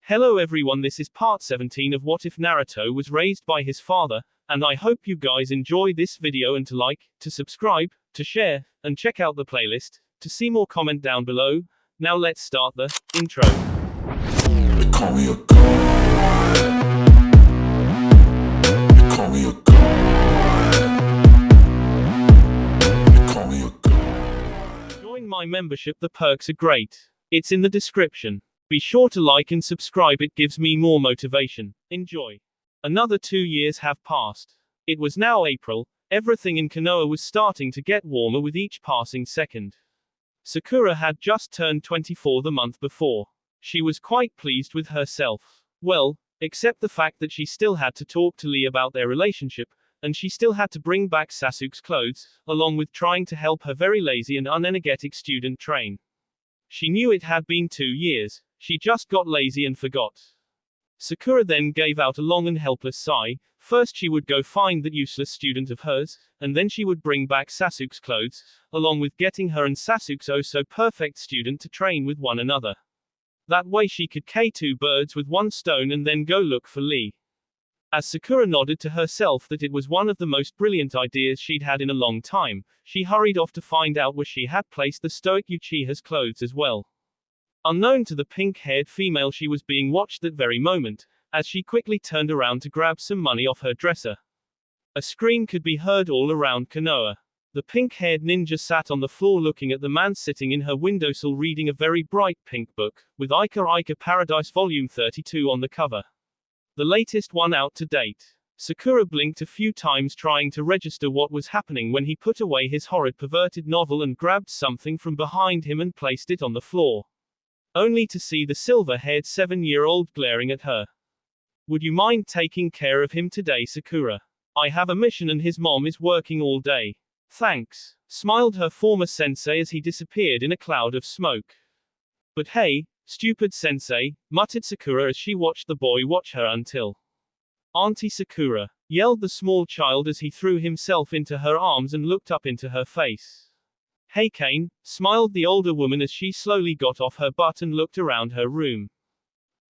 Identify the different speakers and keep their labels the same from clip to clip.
Speaker 1: Hello everyone, this is part 17 of What If Naruto Was Raised by His Father, and I hope you guys enjoy this video and to like, to subscribe, to share, and check out the playlist. To see more, comment down below. Now let's start the intro.
Speaker 2: They call me a god. They call me a god. They call me a god.
Speaker 1: Join my membership, the perks are great. It's in the description. Be sure to like and subscribe, it gives me more motivation. Enjoy. Another 2 years have passed. It was now April. Everything in Konoha was starting to get warmer with each passing second. Sakura had just turned 24 the month before. She was quite pleased with herself. Well, except the fact that she still had to talk to Lee about their relationship, and she still had to bring back Sasuke's clothes, along with trying to help her very lazy and unenergetic student train. She knew it had been 2 years. She just got lazy and forgot. Sakura then gave out a long and helpless sigh. First she would go find that useless student of hers, and then she would bring back Sasuke's clothes, along with getting her and Sasuke's oh-so-perfect student to train with one another. That way she could kill 2 birds with 1 stone and then go look for Lee. As Sakura nodded to herself that it was one of the most brilliant ideas she'd had in a long time, she hurried off to find out where she had placed the stoic Uchiha's clothes as well. Unknown to the pink-haired female, she was being watched that very moment, as she quickly turned around to grab some money off her dresser. A scream could be heard all around Konoha. The pink-haired ninja sat on the floor looking at the man sitting in her windowsill reading a very bright pink book, with Ica Ica Paradise Volume 32 on the cover. The latest one out to date. Sakura blinked a few times trying to register what was happening when he put away his horrid perverted novel and grabbed something from behind him and placed it on the floor. Only to see the silver-haired 7-year-old glaring at her. Would you mind taking care of him today, Sakura? I have a mission and his mom is working all day. Thanks, smiled her former sensei as he disappeared in a cloud of smoke. But hey, stupid sensei, muttered Sakura as she watched the boy watch her until. Auntie Sakura, yelled the small child as he threw himself into her arms and looked up into her face. Hey Kane, smiled the older woman as she slowly got off her butt and looked around her room.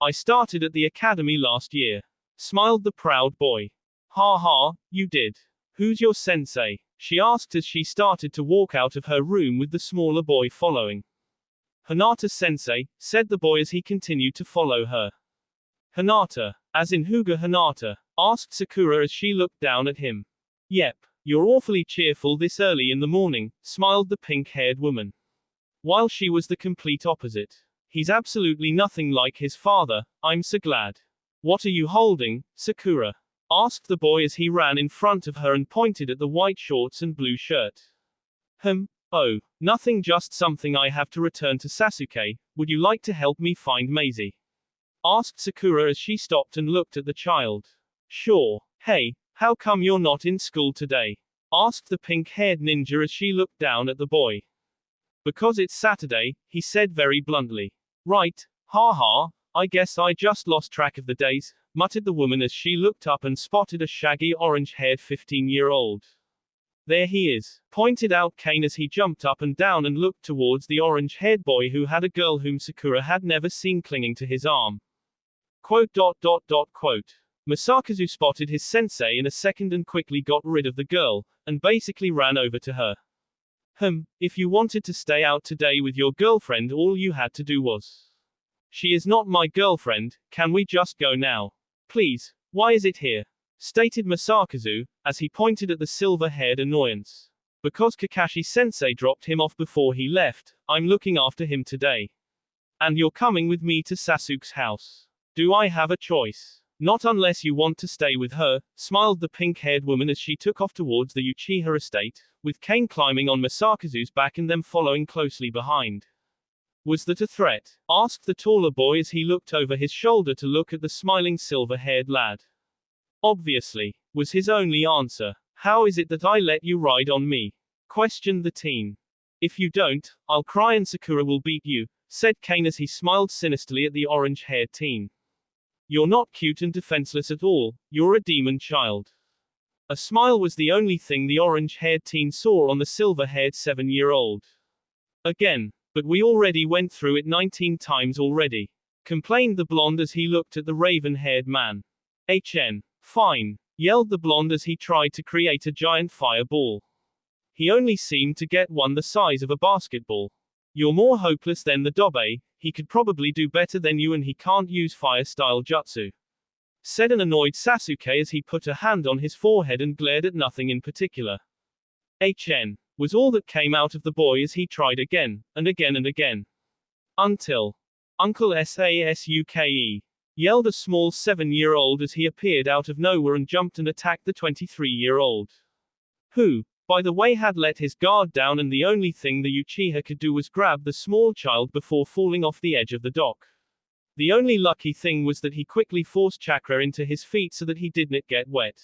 Speaker 1: I started at the academy last year, smiled the proud boy. Ha ha, you did. Who's your sensei? She asked as she started to walk out of her room with the smaller boy following. Hinata sensei, said the boy as he continued to follow her. Hinata, as in Hyuga Hinata, asked Sakura as she looked down at him. Yep. You're awfully cheerful this early in the morning, smiled the pink-haired woman. While she was the complete opposite. He's absolutely nothing like his father, I'm so glad. What are you holding, Sakura? Asked the boy as he ran in front of her and pointed at the white shorts and blue shirt. Oh, nothing, just something I have to return to Sasuke. Would you like to help me find Maisie? Asked Sakura as she stopped and looked at the child. Sure. Hey, how come you're not in school today? Asked the pink-haired ninja as she looked down at the boy. Because it's Saturday, he said very bluntly. Right, ha, I guess I just lost track of the days, muttered the woman as she looked up and spotted a shaggy orange-haired 15-year-old. There he is, pointed out Kane as he jumped up and down and looked towards the orange-haired boy who had a girl whom Sakura had never seen clinging to his arm. Quote. Masakazu spotted his sensei in a second and quickly got rid of the girl, and basically ran over to her. If you wanted to stay out today with your girlfriend, all you had to do was. She is not my girlfriend, can we just go now? Please, why is it here? Stated Masakazu, as he pointed at the silver-haired annoyance. Because Kakashi-sensei dropped him off before he left, I'm looking after him today. And you're coming with me to Sasuke's house. Do I have a choice? Not unless you want to stay with her, smiled the pink-haired woman as she took off towards the Uchiha estate, with Kane climbing on Masakazu's back and them following closely behind. Was that a threat? Asked the taller boy as he looked over his shoulder to look at the smiling silver-haired lad. Obviously, was his only answer. How is it that I let you ride on me? Questioned the teen. If you don't, I'll cry and Sakura will beat you, said Kane as he smiled sinisterly at the orange-haired teen. You're not cute and defenseless at all, you're a demon child. A smile was the only thing the orange-haired teen saw on the silver-haired 7-year-old. Again, but we already went through it 19 times already. complained the blonde as he looked at the raven-haired man. Fine, yelled the blonde as he tried to create a giant fireball. He only seemed to get one the size of a basketball. You're more hopeless than the Dobe, he could probably do better than you and he can't use fire-style jutsu, said an annoyed Sasuke as he put a hand on his forehead and glared at nothing in particular. Was all that came out of the boy as he tried again, and again and again. Until Uncle Sasuke yelled a small 7-year-old as he appeared out of nowhere and jumped and attacked the 23-year-old. Who, by the way, had let his guard down, and the only thing the Uchiha could do was grab the small child before falling off the edge of the dock. The only lucky thing was that he quickly forced chakra into his feet so that he didn't get wet.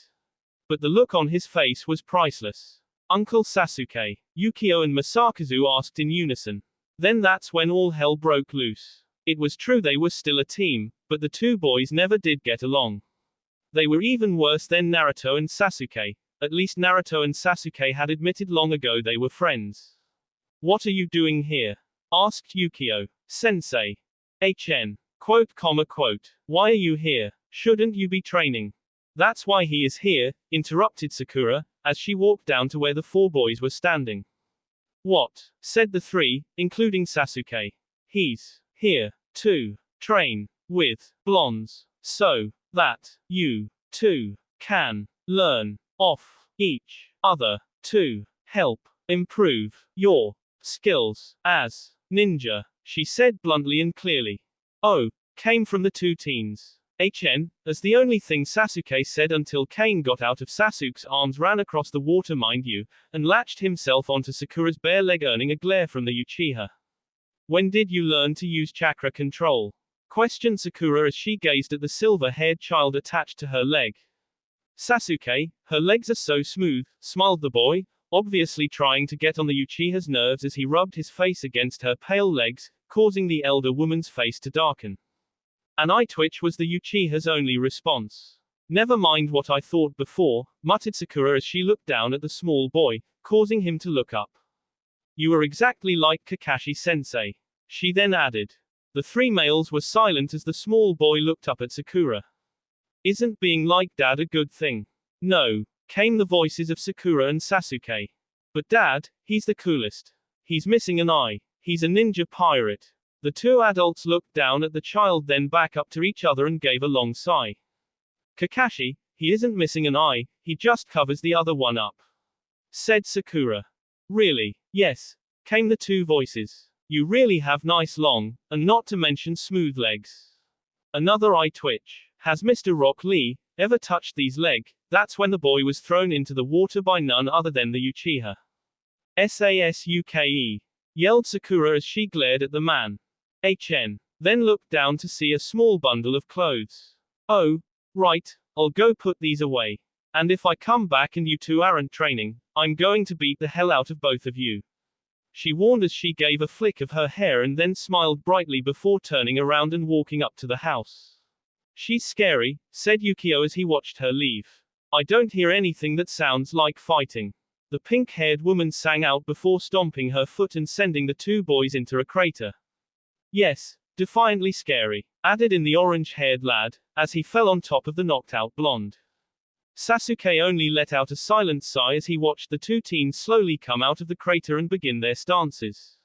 Speaker 1: But the look on his face was priceless. Uncle Sasuke, Yukio and Masakazu asked in unison. Then that's when all hell broke loose. It was true they were still a team, but the two boys never did get along. They were even worse than Naruto and Sasuke. At least Naruto and Sasuke had admitted long ago they were friends. What are you doing here? Asked Yukio. Sensei. Quote. Why are you here? Shouldn't you be training? That's why he is here, interrupted Sakura, as she walked down to where the four boys were standing. What? Said the three, including Sasuke. He's here to train with blondes, so that you two can learn off each other to help improve your skills as ninja, she said bluntly and clearly. Oh, came from the two teens. As the only thing Sasuke said until Kane got out of Sasuke's arms, ran across the water, mind you, and latched himself onto Sakura's bare leg, earning a glare from the Uchiha. When did you learn to use chakra control? Questioned Sakura as she gazed at the silver-haired child attached to her leg. Sasuke, her legs are so smooth, smiled the boy, obviously trying to get on the Uchiha's nerves as he rubbed his face against her pale legs, causing the elder woman's face to darken. An eye twitch was the Uchiha's only response. Never mind what I thought before, muttered Sakura as she looked down at the small boy, causing him to look up. You are exactly like Kakashi-sensei. She then added. The three males were silent as the small boy looked up at Sakura. Isn't being like Dad a good thing? No, came the voices of Sakura and Sasuke. But Dad, he's the coolest. He's missing an eye. He's a ninja pirate. The two adults looked down at the child, then back up to each other and gave a long sigh. Kakashi, he isn't missing an eye, he just covers the other one up, said Sakura. Really? Yes, came the two voices. You really have nice long, and not to mention smooth legs. Another eye twitch. Has Mr. Rock Lee ever touched these legs? That's when the boy was thrown into the water by none other than the Uchiha. Sasuke, yelled Sakura as she glared at the man. Then looked down to see a small bundle of clothes. Oh, right, I'll go put these away. And if I come back and you two aren't training, I'm going to beat the hell out of both of you. She warned as she gave a flick of her hair and then smiled brightly before turning around and walking up to the house. She's scary, said Yukio as he watched her leave. I don't hear anything that sounds like fighting. The pink-haired woman sang out before stomping her foot and sending the two boys into a crater. Yes, defiantly scary, added in the orange-haired lad, as he fell on top of the knocked-out blonde. Sasuke only let out a silent sigh as he watched the two teens slowly come out of the crater and begin their stances.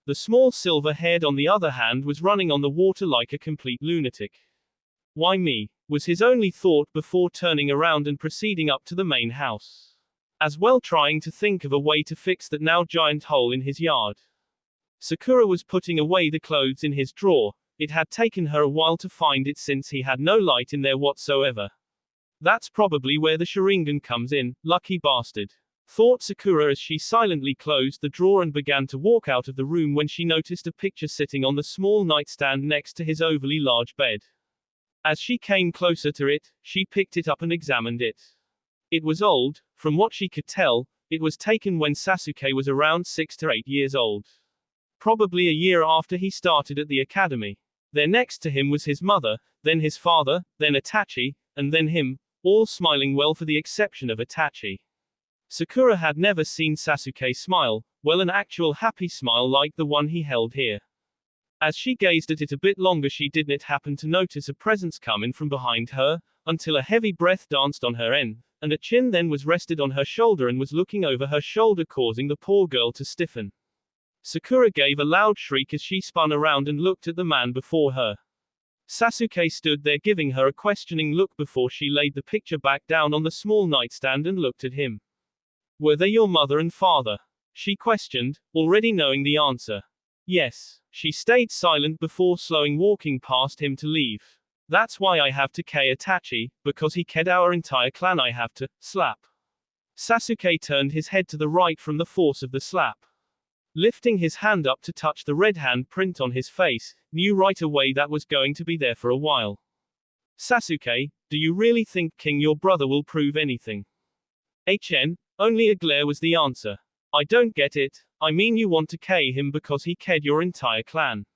Speaker 1: The small silver-haired, on the other hand, was running on the water like a complete lunatic. Why me? Was his only thought before turning around and proceeding up to the main house. As well trying to think of a way to fix that now giant hole in his yard. Sakura was putting away the clothes in his drawer. It had taken her a while to find it since he had no light in there whatsoever. That's probably where the Sharingan comes in, lucky bastard, thought Sakura as she silently closed the drawer and began to walk out of the room when she noticed a picture sitting on the small nightstand next to his overly large bed. As she came closer to it, she picked it up and examined it. It was old, from what she could tell. It was taken when Sasuke was around 6 to 8 years old. Probably a year after he started at the academy. There next to him was his mother, then his father, then Itachi, and then him, all smiling well for the exception of Itachi. Sakura had never seen Sasuke smile, well, an actual happy smile like the one he held here. As she gazed at it a bit longer, she didn't happen to notice a presence coming from behind her, until a heavy breath danced on her end, and a chin then was rested on her shoulder and was looking over her shoulder, causing the poor girl to stiffen. Sakura gave a loud shriek as she spun around and looked at the man before her. Sasuke stood there giving her a questioning look before she laid the picture back down on the small nightstand and looked at him. "Were they your mother and father?" she questioned, already knowing the answer. "Yes." She stayed silent before slowing walking past him to leave. "That's why I have to kill Itachi, because he killed our entire clan. I have to slap." Sasuke turned his head to the right from the force of the slap. Lifting his hand up to touch the red hand print on his face, knew right away that was going to be there for a while. "Sasuke, do you really think King your brother will prove anything?" Only a glare was the answer. "I don't get it. I mean, you want to kill him because he killed your entire clan.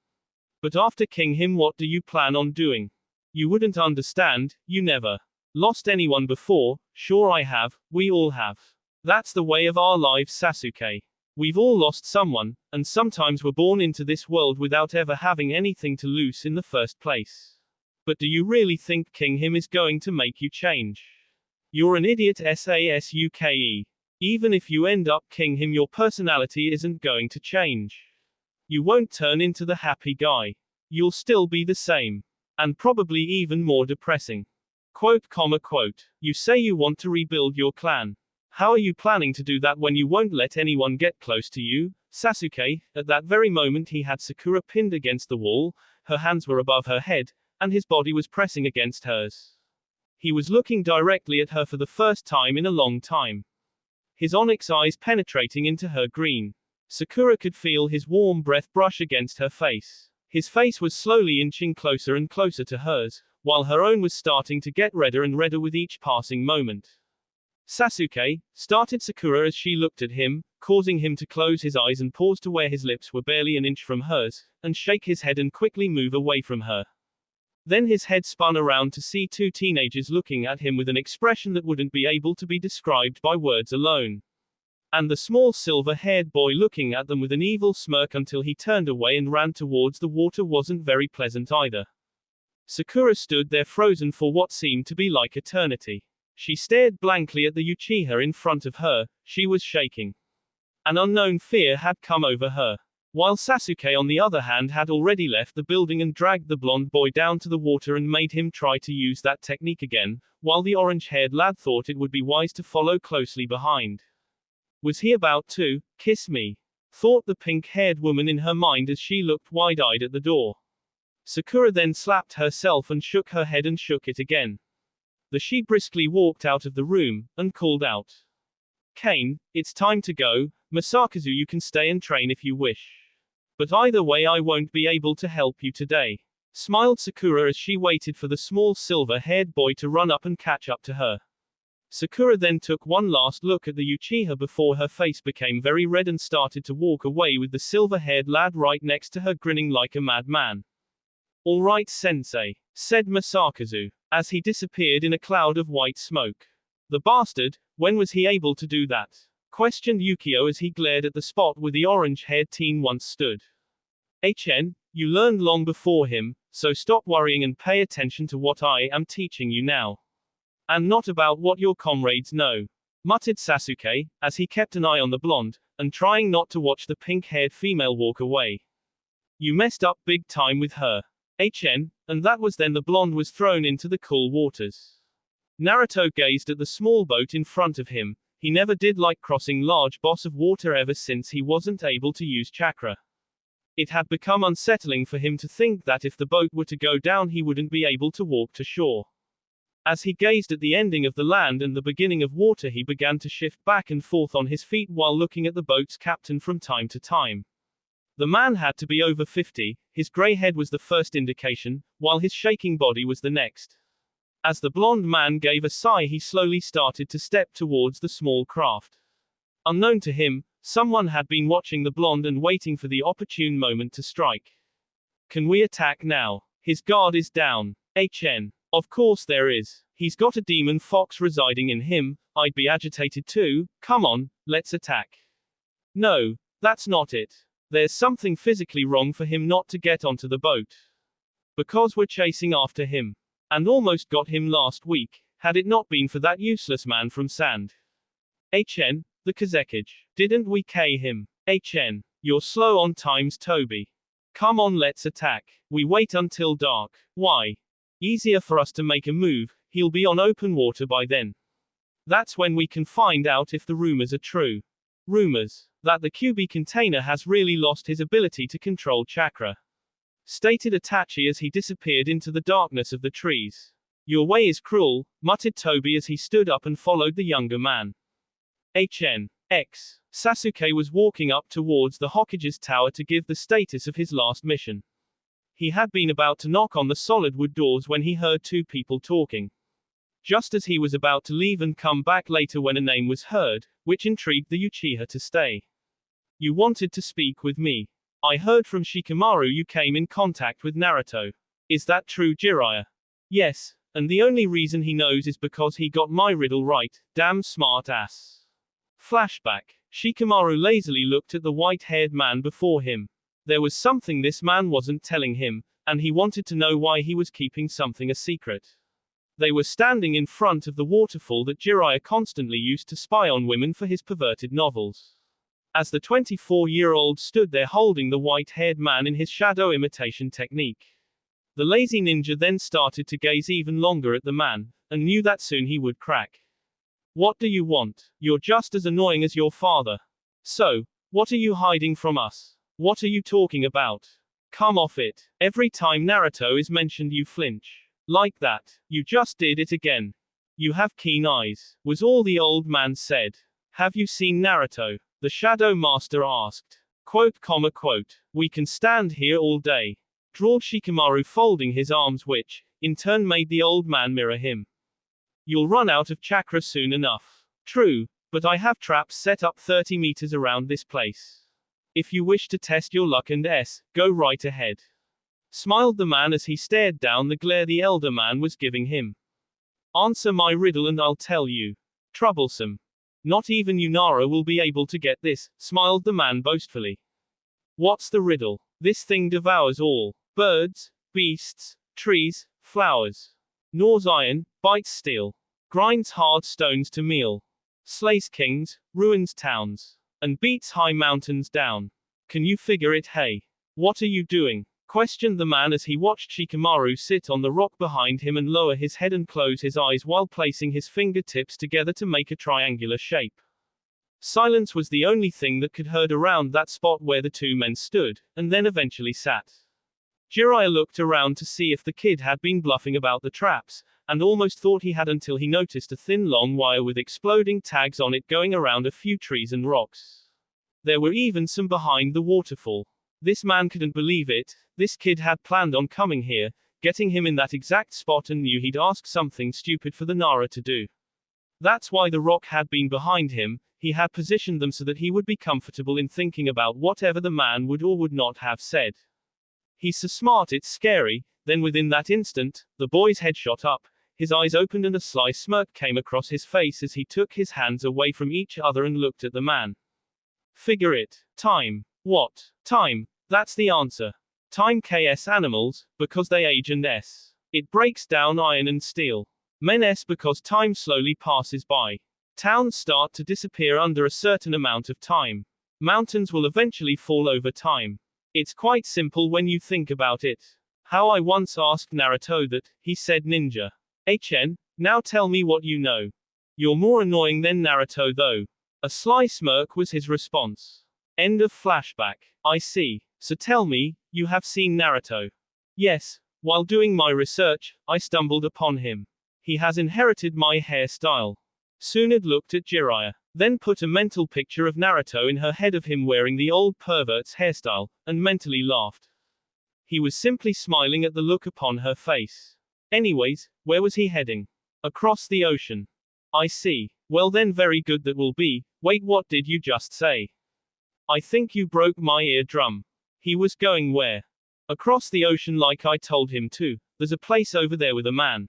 Speaker 1: But after killing him, what do you plan on doing? You wouldn't understand, you never lost anyone before." "Sure I have, we all have. That's the way of our lives, Sasuke. We've all lost someone, and sometimes we're born into this world without ever having anything to lose in the first place. But do you really think killing him is going to make you change? You're an idiot, Sasuke. Even if you end up killing him, your personality isn't going to change. You won't turn into the happy guy. You'll still be the same. And probably even more depressing. Quote. You say you want to rebuild your clan. How are you planning to do that when you won't let anyone get close to you, Sasuke?" At that very moment he had Sakura pinned against the wall, her hands were above her head, and his body was pressing against hers. He was looking directly at her for the first time in a long time. His onyx eyes penetrating into her green. Sakura could feel his warm breath brush against her face. His face was slowly inching closer and closer to hers, while her own was starting to get redder and redder with each passing moment. "Sasuke," started Sakura as she looked at him, causing him to close his eyes and pause to where his lips were barely an inch from hers, and shake his head and quickly move away from her. Then his head spun around to see two teenagers looking at him with an expression that wouldn't be able to be described by words alone. And the small silver-haired boy looking at them with an evil smirk until he turned away and ran towards the water wasn't very pleasant either. Sakura stood there frozen for what seemed to be like eternity. She stared blankly at the Uchiha in front of her. She was shaking. An unknown fear had come over her. While Sasuke on the other hand had already left the building and dragged the blonde boy down to the water and made him try to use that technique again, while the orange-haired lad thought it would be wise to follow closely behind. Was he about to kiss me? Thought the pink-haired woman in her mind as she looked wide-eyed at the door. Sakura then slapped herself and shook her head and shook it again. She briskly walked out of the room, and called out. "Kane, it's time to go. Masakazu, you can stay and train if you wish. But either way I won't be able to help you today," smiled Sakura as she waited for the small silver-haired boy to run up and catch up to her. Sakura then took one last look at the Uchiha before her face became very red and started to walk away with the silver-haired lad right next to her grinning like a madman. "All right, sensei," said Masakazu, as he disappeared in a cloud of white smoke. "The bastard, when was he able to do that?" questioned Yukio as he glared at the spot where the orange-haired teen once stood. You learned long before him, so stop worrying and pay attention to what I am teaching you now. And not about what your comrades know," muttered Sasuke, as he kept an eye on the blonde, and trying not to watch the pink-haired female walk away. "You messed up big time with her. And that was then the blonde was thrown into the cool waters." Naruto gazed at the small boat in front of him. He never did like crossing large bodies of water ever since he wasn't able to use chakra. It had become unsettling for him to think that if the boat were to go down he wouldn't be able to walk to shore. As he gazed at the ending of the land and the beginning of water, he began to shift back and forth on his feet while looking at the boat's captain from time to time. The man had to be over 50, his grey head was the first indication, while his shaking body was the next. As the blonde man gave a sigh, he slowly started to step towards the small craft. Unknown to him, someone had been watching the blonde and waiting for the opportune moment to strike. "Can we attack now? His guard is down. Of course there is. He's got a demon fox residing in him. I'd be agitated too. Come on, let's attack." "No, that's not it. There's something physically wrong for him not to get onto the boat. Because we're chasing after him. And almost got him last week, had it not been for that useless man from Sand. HN, the Kazekage. Didn't we K him? HN. You're slow on times, Toby. Come on, let's attack. We wait until dark. Why? Easier for us to make a move, he'll be on open water by then. That's when we can find out if the rumors are true. Rumors that the QB container has really lost his ability to control chakra. Stated Itachi as he disappeared into the darkness of the trees. Your way is cruel, muttered Toby as he stood up and followed the younger man. HN.X. Sasuke was walking up towards the Hokage's tower to give the status of his last mission. He had been about to knock on the solid wood doors when he heard two people talking. Just as he was about to leave and come back later when a name was heard, which intrigued the Uchiha to stay. You wanted to speak with me. I heard from Shikamaru you came in contact with Naruto. Is that true, Jiraiya? Yes, and the only reason he knows is because he got my riddle right, damn smart ass. Flashback. Shikamaru lazily looked at the white-haired man before him. There was something this man wasn't telling him, and he wanted to know why he was keeping something a secret. They were standing in front of the waterfall that Jiraiya constantly used to spy on women for his perverted novels. As the 24-year-old stood there holding the white-haired man in his shadow imitation technique. The lazy ninja then started to gaze even longer at the man, and knew that soon he would crack. What do you want? You're just as annoying as your father. So, what are you hiding from us? What are you talking about? Come off it. Every time Naruto is mentioned you flinch. Like that. You just did it again. You have keen eyes, was all the old man said. Have you seen Naruto? The Shadow Master asked. Quote. We can stand here all day. Drawled Shikamaru folding his arms which, in turn made the old man mirror him. You'll run out of chakra soon enough. True, but I have traps set up 30 meters around this place. If you wish to test your luck and go right ahead. Smiled the man as he stared down the glare the elder man was giving him. Answer my riddle and I'll tell you. Troublesome. Not even Yunara will be able to get this, smiled the man boastfully. What's the riddle? This thing devours all. Birds, beasts, trees, flowers. Gnaws iron, bites steel. Grinds hard stones to meal. Slays kings, ruins towns. And beats high mountains down. Can you figure it, hey? What are you doing? Questioned the man as he watched Shikamaru sit on the rock behind him and lower his head and close his eyes while placing his fingertips together to make a triangular shape. Silence was the only thing that could heard around that spot where the two men stood, and then eventually sat. Jiraiya looked around to see if the kid had been bluffing about the traps, and almost thought he had until he noticed a thin long wire with exploding tags on it going around a few trees and rocks. There were even some behind the waterfall. This man couldn't believe it. This kid had planned on coming here, getting him in that exact spot and knew he'd ask something stupid for the Nara to do. That's why the rock had been behind him. He had positioned them so that he would be comfortable in thinking about whatever the man would or would not have said. He's so smart it's scary. Then within that instant, the boy's head shot up, his eyes opened and a sly smirk came across his face as he took his hands away from each other and looked at the man. Figure it. Time. What? Time. That's the answer. Time KS animals, because they age and S. It breaks down iron and steel. Men S because time slowly passes by. Towns start to disappear under a certain amount of time. Mountains will eventually fall over time. It's quite simple when you think about it. How I once asked Naruto that, he said ninja. HN, now tell me what you know. You're more annoying than Naruto though. A sly smirk was his response. End of flashback. I see. So tell me, you have seen Naruto? Yes. While doing my research, I stumbled upon him. He has inherited my hairstyle. Tsunade looked at Jiraiya, then put a mental picture of Naruto in her head of him wearing the old pervert's hairstyle, and mentally laughed. He was simply smiling at the look upon her face. Anyways, where was he heading? Across the ocean. I see. Well then very good that will be. Wait, what did you just say? I think you broke my eardrum. He was going where? Across the ocean like I told him to. There's a place over there with a man.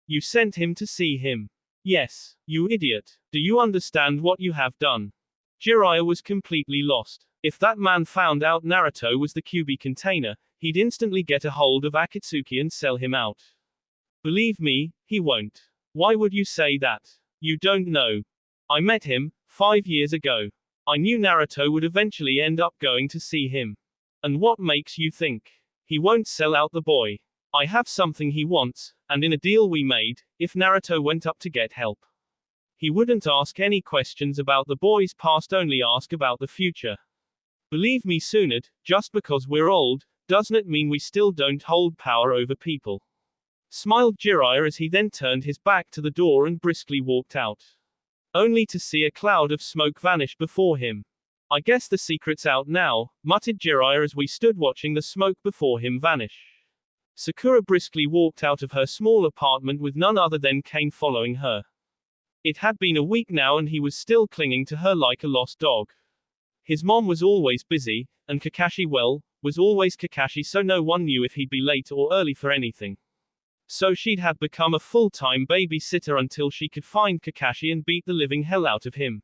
Speaker 1: You sent him to see him. Yes, you idiot. Do you understand what you have done? Jiraiya was completely lost. If that man found out Naruto was the QB container, he'd instantly get a hold of Akatsuki and sell him out. Believe me, he won't. Why would you say that? You don't know. I met him 5 years ago. I knew Naruto would eventually end up going to see him. And what makes you think he won't sell out the boy? I have something he wants, and in a deal we made, if Naruto went up to get help, he wouldn't ask any questions about the boy's past, only ask about the future. Believe me, Sunad, just because we're old, doesn't it mean we still don't hold power over people? Smiled Jiraiya as he then turned his back to the door and briskly walked out. Only to see a cloud of smoke vanish before him. I guess the secret's out now, muttered Jiraiya as we stood watching the smoke before him vanish. Sakura briskly walked out of her small apartment with none other than Kane following her. It had been a week now and he was still clinging to her like a lost dog. His mom was always busy, and Kakashi, well, was always Kakashi, so no one knew if he'd be late or early for anything. So she'd had become a full-time babysitter until she could find Kakashi and beat the living hell out of him.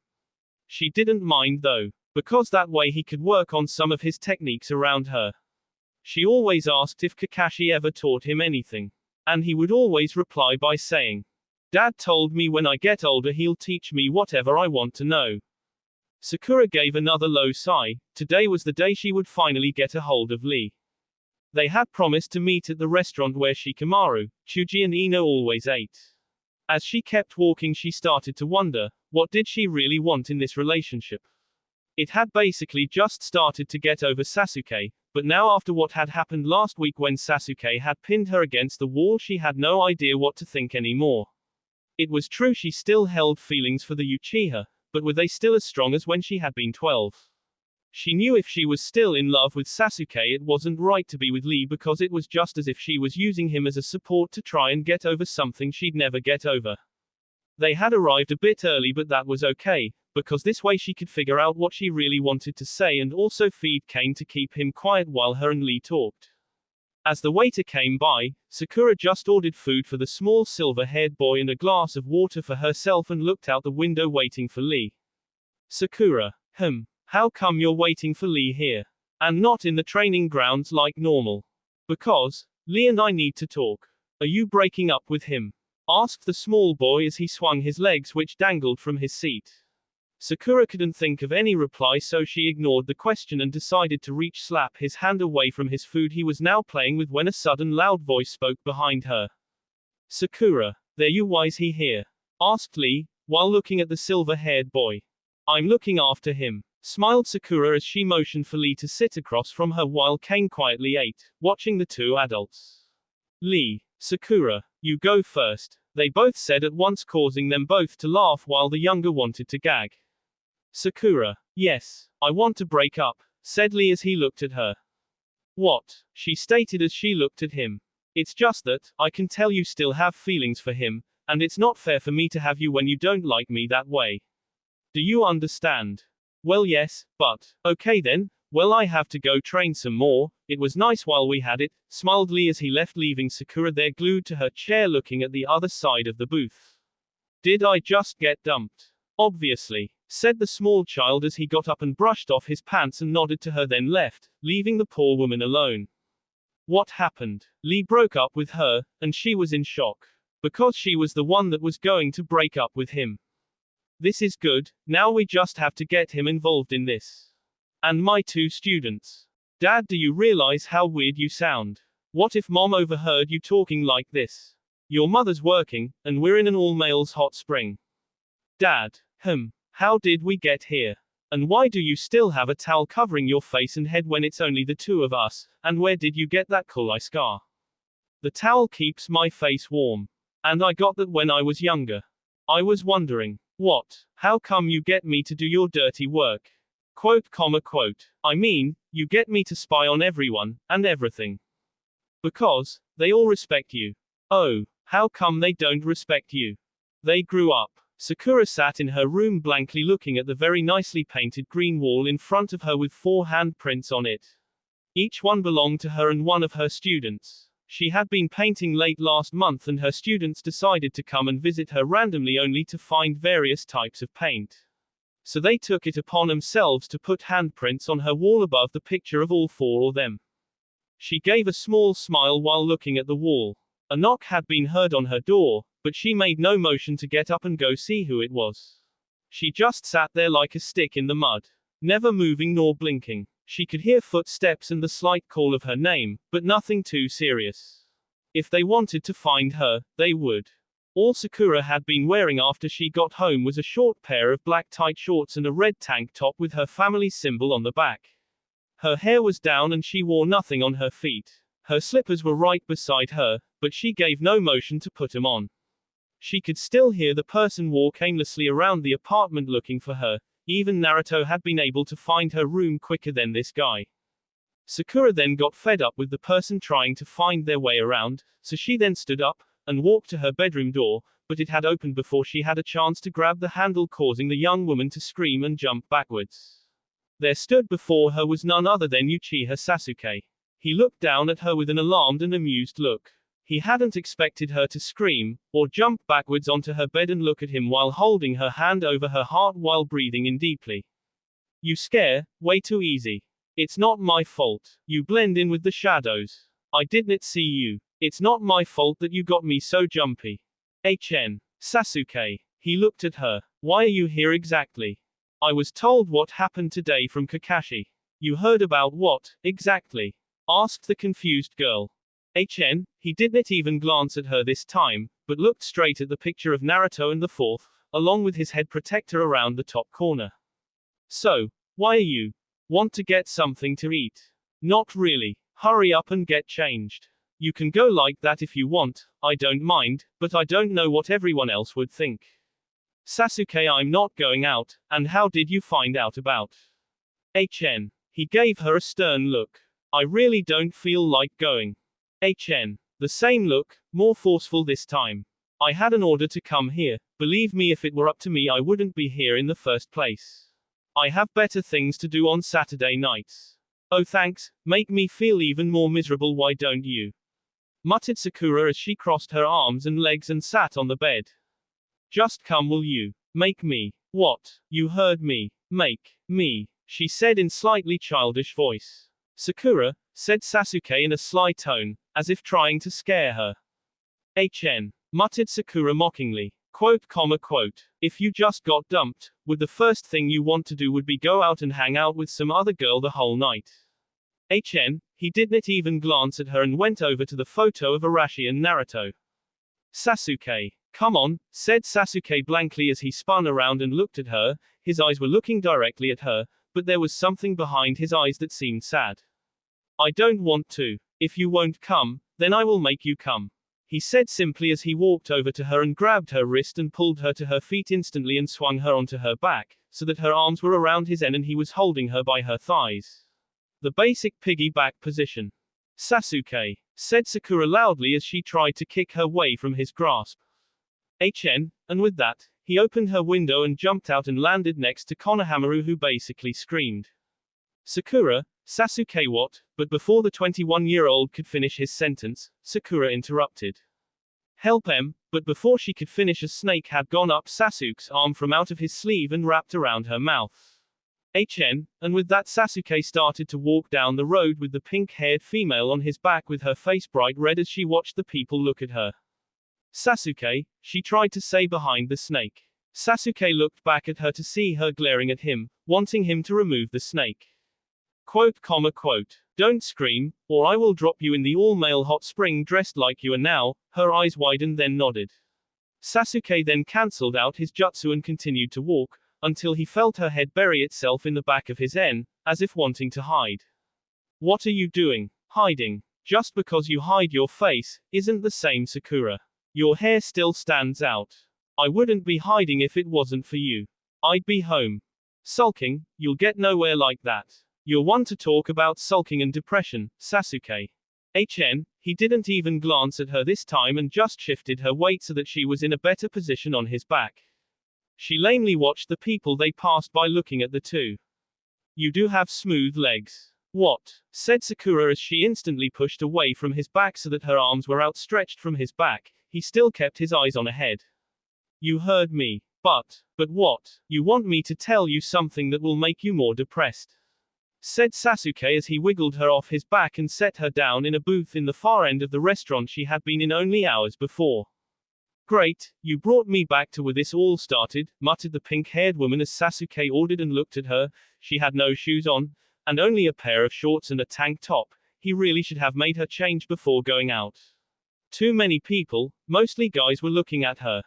Speaker 1: She didn't mind though, because that way he could work on some of his techniques around her. She always asked if Kakashi ever taught him anything. And he would always reply by saying, "Dad told me when I get older he'll teach me whatever I want to know." Sakura gave another low sigh. Today was the day she would finally get a hold of Lee. They had promised to meet at the restaurant where Shikamaru, Chuji and Ino always ate. As she kept walking she started to wonder, what did she really want in this relationship? It had basically just started to get over Sasuke, but now after what had happened last week when Sasuke had pinned her against the wall she had no idea what to think anymore. It was true she still held feelings for the Uchiha, but were they still as strong as when she had been 12? She knew if she was still in love with Sasuke it wasn't right to be with Lee because it was just as if she was using him as a support to try and get over something she'd never get over. They had arrived a bit early but that was okay, because this way she could figure out what she really wanted to say and also feed Kane to keep him quiet while her and Lee talked. As the waiter came by, Sakura just ordered food for the small silver-haired boy and a glass of water for herself and looked out the window waiting for Lee. Sakura, how come you're waiting for Lee here? And not in the training grounds like normal? Because, Lee and I need to talk. Are you breaking up with him? Asked the small boy as he swung his legs which dangled from his seat. Sakura couldn't think of any reply so she ignored the question and decided to slap his hand away from his food he was now playing with when a sudden loud voice spoke behind her. Sakura, there you why is he here? Asked Lee, while looking at the silver-haired boy. I'm looking after him. Smiled Sakura as she motioned for Lee to sit across from her while Kane quietly ate, watching the two adults. Lee, Sakura, you go first, they both said at once causing them both to laugh while the younger wanted to gag. Sakura, yes, I want to break up, said Lee as he looked at her. What? She stated as she looked at him. It's just that, I can tell you still have feelings for him, and it's not fair for me to have you when you don't like me that way. Do you understand? Well yes, but, okay then, well I have to go train some more, it was nice while we had it, smiled Lee as he left leaving Sakura there glued to her chair looking at the other side of the booth. Did I just get dumped? Obviously, said the small child as he got up and brushed off his pants and nodded to her then left, leaving the poor woman alone. What happened? Lee broke up with her, and she was in shock. Because she was the one that was going to break up with him. This is good, now we just have to get him involved in this. And my two students. Dad, do you realize how weird you sound? What if Mom overheard you talking like this? Your mother's working, and we're in an all-males hot spring. Dad, how did we get here? And why do you still have a towel covering your face and head when it's only the two of us? And where did you get that kulai scar? The towel keeps my face warm. And I got that when I was younger. I was wondering, what? How come you get me to do your dirty work? Quote. I mean, you get me to spy on everyone, and everything. Because, they all respect you. Oh, how come they don't respect you? They grew up. Sakura sat in her room blankly looking at the very nicely painted green wall in front of her with 4 handprints on it. Each one belonged to her and one of her students. She had been painting late last month and her students decided to come and visit her randomly only to find various types of paint. So they took it upon themselves to put handprints on her wall above the picture of all four of them. She gave a small smile while looking at the wall. A knock had been heard on her door, but she made no motion to get up and go see who it was. She just sat there like a stick in the mud, never moving nor blinking. She could hear footsteps and the slight call of her name, but nothing too serious. If they wanted to find her, they would. All Sakura had been wearing after she got home was a short pair of black tight shorts and a red tank top with her family symbol on the back. Her hair was down and she wore nothing on her feet. Her slippers were right beside her, but she gave no motion to put them on. She could still hear the person walk aimlessly around the apartment looking for her. Even Naruto had been able to find her room quicker than this guy. Sakura then got fed up with the person trying to find their way around, so she then stood up and walked to her bedroom door, but it had opened before she had a chance to grab the handle, causing the young woman to scream and jump backwards. There stood before her was none other than Uchiha Sasuke. He looked down at her with an alarmed and amused look. He hadn't expected her to scream, or jump backwards onto her bed and look at him while holding her hand over her heart while breathing in deeply. You scare, way too easy. It's not my fault. You blend in with the shadows. I didn't see you. It's not my fault that you got me so jumpy. Sasuke. He looked at her. Why are you here exactly? I was told what happened today from Kakashi. You heard about what, exactly? Asked the confused girl. He didn't even glance at her this time, but looked straight at the picture of Naruto and the fourth, along with his head protector around the top corner. So, why are you? Want to get something to eat? Not really. Hurry up and get changed. You can go like that if you want, I don't mind, but I don't know what everyone else would think. Sasuke, I'm not going out, and how did you find out about? He gave her a stern look. I really don't feel like going. The same look, more forceful this time. I had an order to come here. Believe me, if it were up to me I wouldn't be here in the first place. I have better things to do on Saturday nights. Oh thanks, make me feel even more miserable, why don't you? Muttered Sakura as she crossed her arms and legs and sat on the bed. Just come, will you? Make me. What? You heard me. Make me, she said in slightly childish voice. Sakura, said Sasuke in a sly tone, as if trying to scare her. Muttered Sakura mockingly. Quote. If you just got dumped, would the first thing you want to do would be go out and hang out with some other girl the whole night? He didn't even glance at her and went over to the photo of Arashi and Naruto. Sasuke. Come on, said Sasuke blankly as he spun around and looked at her. His eyes were looking directly at her, but there was something behind his eyes that seemed sad. I don't want to. If you won't come, then I will make you come. He said simply as he walked over to her and grabbed her wrist and pulled her to her feet instantly and swung her onto her back, so that her arms were around his and he was holding her by her thighs. The basic piggyback position. Sasuke, said Sakura loudly as she tried to kick her way from his grasp. And with that, he opened her window and jumped out and landed next to Konohamaru, who basically screamed. Sakura, Sasuke, what? But before the 21-year-old could finish his sentence, Sakura interrupted. Help em, but before she could finish, a snake had gone up Sasuke's arm from out of his sleeve and wrapped around her mouth. And with that, Sasuke started to walk down the road with the pink-haired female on his back with her face bright red as she watched the people look at her. Sasuke, she tried to say behind the snake. Sasuke looked back at her to see her glaring at him, wanting him to remove the snake. Quote. Don't scream, or I will drop you in the all-male hot spring dressed like you are now. Her eyes widened, then nodded. Sasuke then cancelled out his jutsu and continued to walk, until he felt her head bury itself in the back of his as if wanting to hide. What are you doing? Hiding. Just because you hide your face, isn't the same, Sakura. Your hair still stands out. I wouldn't be hiding if it wasn't for you. I'd be home. Sulking, you'll get nowhere like that. You're one to talk about sulking and depression, Sasuke. He didn't even glance at her this time and just shifted her weight so that she was in a better position on his back. She lamely watched the people they passed by looking at the two. You do have smooth legs. What? Said Sakura as she instantly pushed away from his back so that her arms were outstretched from his back. He still kept his eyes on ahead. You heard me. But what? You want me to tell you something that will make you more depressed," said Sasuke as he wiggled her off his back and set her down in a booth in the far end of the restaurant she had been in only hours before. "Great, you brought me back to where this all started," muttered the pink-haired woman as Sasuke ordered and looked at her. She had no shoes on, and only a pair of shorts and a tank top. He really should have made her change before going out. Too many people, mostly guys, were looking at her.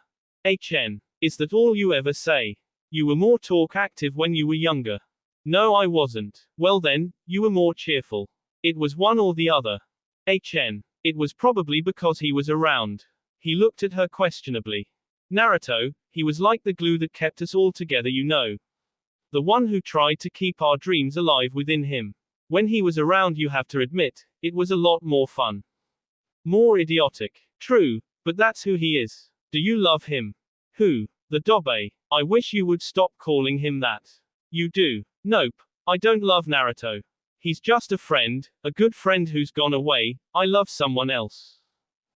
Speaker 1: Is that all you ever say? You were more talk active when you were younger." "No, I wasn't." "Well then, you were more cheerful." "It was one or the other." It was probably because he was around. He looked at her questionably. "Naruto, he was like the glue that kept us all together, you know. The one who tried to keep our dreams alive within him. When he was around, you have to admit, it was a lot more fun. More idiotic. True, but that's who he is. Do you love him?" "Who? The Dobe? I wish you would stop calling him that." "You do." "Nope. I don't love Naruto. He's just a friend, a good friend who's gone away. I love someone else."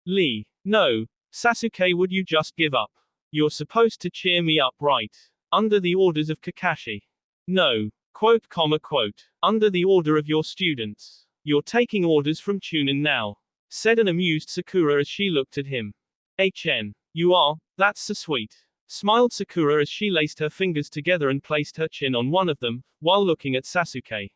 Speaker 1: "Lee. No. Sasuke, would you just give up? You're supposed to cheer me up, right? Under the orders of Kakashi." "No. Quote, quote. Under the order of your students. You're taking orders from Chunin now," said an amused Sakura as she looked at him. "You are? That's so sweet," smiled Sakura as she laced her fingers together and placed her chin on one of them, while looking at Sasuke.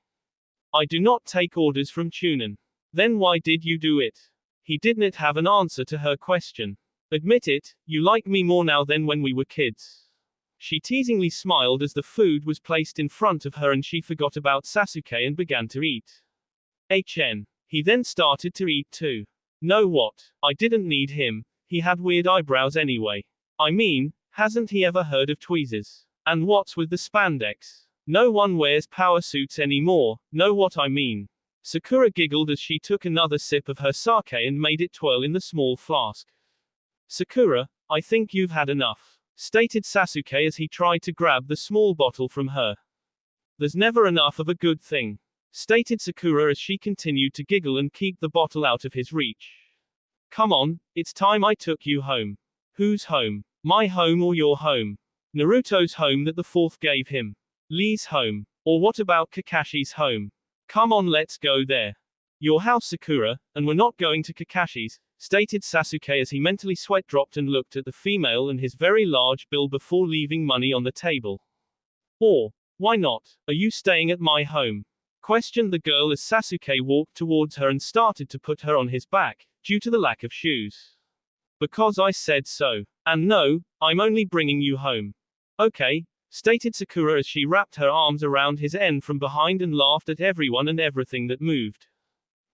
Speaker 1: "I do not take orders from Chunin." "Then why did you do it?" He didn't have an answer to her question. "Admit it, you like me more now than when we were kids." She teasingly smiled as the food was placed in front of her and she forgot about Sasuke and began to eat. He then started to eat too. "Know what? I didn't need him. He had weird eyebrows anyway. I mean, hasn't he ever heard of tweezers? And what's with the spandex? No one wears power suits anymore, know what I mean?" Sakura giggled as she took another sip of her sake and made it twirl in the small flask. "Sakura, I think you've had enough," stated Sasuke as he tried to grab the small bottle from her. "There's never enough of a good thing," stated Sakura as she continued to giggle and keep the bottle out of his reach. "Come on, it's time I took you home." "Whose home? My home or your home?" "Naruto's home that the fourth gave him." "Lee's home? Or what about Kakashi's home?" "Come on, let's go there." "Your house, Sakura, and we're not going to Kakashi's," stated Sasuke as he mentally sweat dropped and looked at the female and his very large bill before leaving money on the table. "Or, why not? Are you staying at my home?" questioned the girl as Sasuke walked towards her and started to put her on his back, due to the lack of shoes. "Because I said so. And no, I'm only bringing you home." "Okay," stated Sakura as she wrapped her arms around his end from behind and laughed at everyone and everything that moved.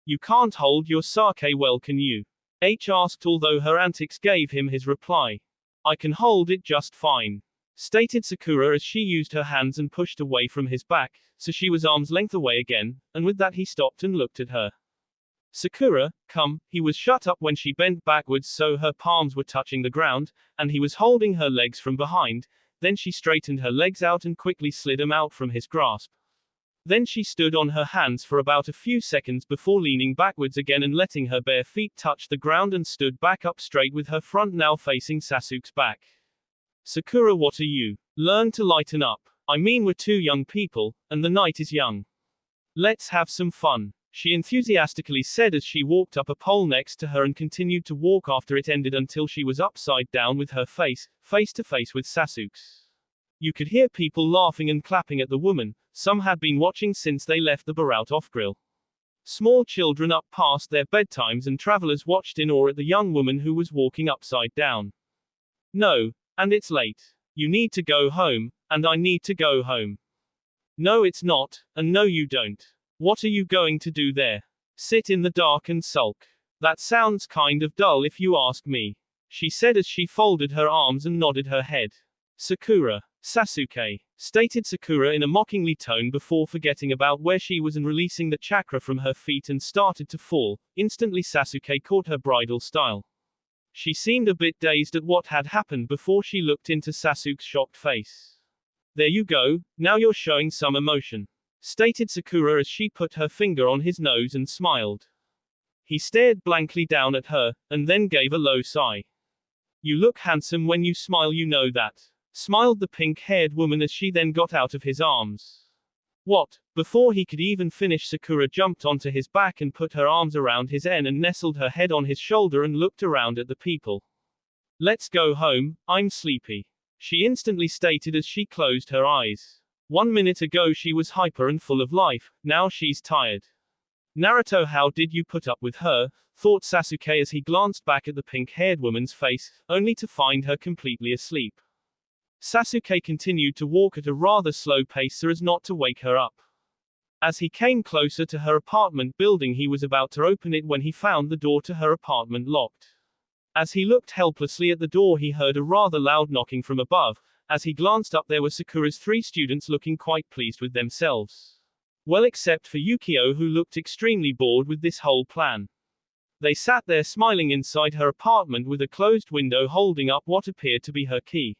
Speaker 1: "You can't hold your sake well, can you?" asked, although her antics gave him his reply. "I can hold it just fine," stated Sakura as she used her hands and pushed away from his back, so she was arm's length away again, and with that he stopped and looked at her. "Sakura, come." He was shut up when she bent backwards so her palms were touching the ground, and he was holding her legs from behind. Then she straightened her legs out and quickly slid them out from his grasp. Then she stood on her hands for about a few seconds before leaning backwards again and letting her bare feet touch the ground and stood back up straight with her front now facing Sasuke's back. "Sakura, what are you? Learn to lighten up. I mean, we're two young people, and the night is young. Let's have some fun," she enthusiastically said as she walked up a pole next to her and continued to walk after it ended until she was upside down with her face to face with Sasuke's. You could hear people laughing and clapping at the woman. Some had been watching since they left the Boruto off-grill. Small children up past their bedtimes and travelers watched in awe at the young woman who was walking upside down. "No, and it's late. You need to go home, and I need to go home." "No, it's not, and no, you don't. What are you going to do there? Sit in the dark and sulk? That sounds kind of dull if you ask me," she said as she folded her arms and nodded her head. "Sakura." "Sasuke," stated Sakura in a mockingly tone before forgetting about where she was and releasing the chakra from her feet and started to fall. Instantly Sasuke caught her bridal style. She seemed a bit dazed at what had happened before she looked into Sasuke's shocked face. "There you go, now you're showing some emotion," stated Sakura as she put her finger on his nose and smiled. He stared blankly down at her, and then gave a low sigh. "You look handsome when you smile, you know that." smiled the pink-haired woman as she then got out of his arms. What? Before he could even finish, Sakura jumped onto his back and put her arms around his neck and nestled her head on his shoulder and looked around at the people. Let's go home, I'm sleepy, she instantly stated as she closed her eyes. 1 minute ago she was hyper and full of life, now she's tired. Naruto, how did you put up with her? Thought Sasuke as he glanced back at the pink-haired woman's face, only to find her completely asleep. Sasuke continued to walk at a rather slow pace so as not to wake her up. As he came closer to her apartment building, he was about to open it when he found the door to her apartment locked. As he looked helplessly at the door, he heard a rather loud knocking from above. As he glanced up, there were Sakura's 3 students looking quite pleased with themselves. Well, except for Yukio, who looked extremely bored with this whole plan. They sat there smiling inside her apartment with a closed window holding up what appeared to be her key.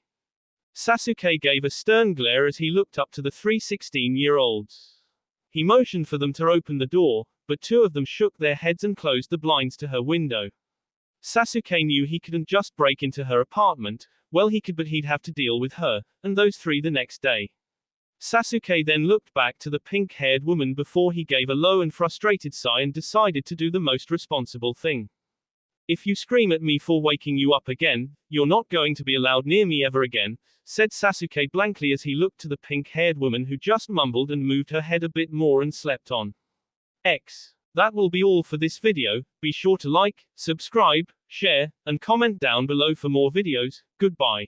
Speaker 1: Sasuke gave a stern glare as he looked up to the 3 16-year-olds. He motioned for them to open the door, but 2 of them shook their heads and closed the blinds to her window. Sasuke knew he couldn't just break into her apartment. Well, he could, but he'd have to deal with her, and those 3 the next day. Sasuke then looked back to the pink-haired woman before he gave a low and frustrated sigh and decided to do the most responsible thing. If you scream at me for waking you up again, you're not going to be allowed near me ever again, said Sasuke blankly as he looked to the pink-haired woman, who just mumbled and moved her head a bit more and slept on. That will be all for this video. Be sure to like, subscribe, share, and comment down below for more videos. Goodbye.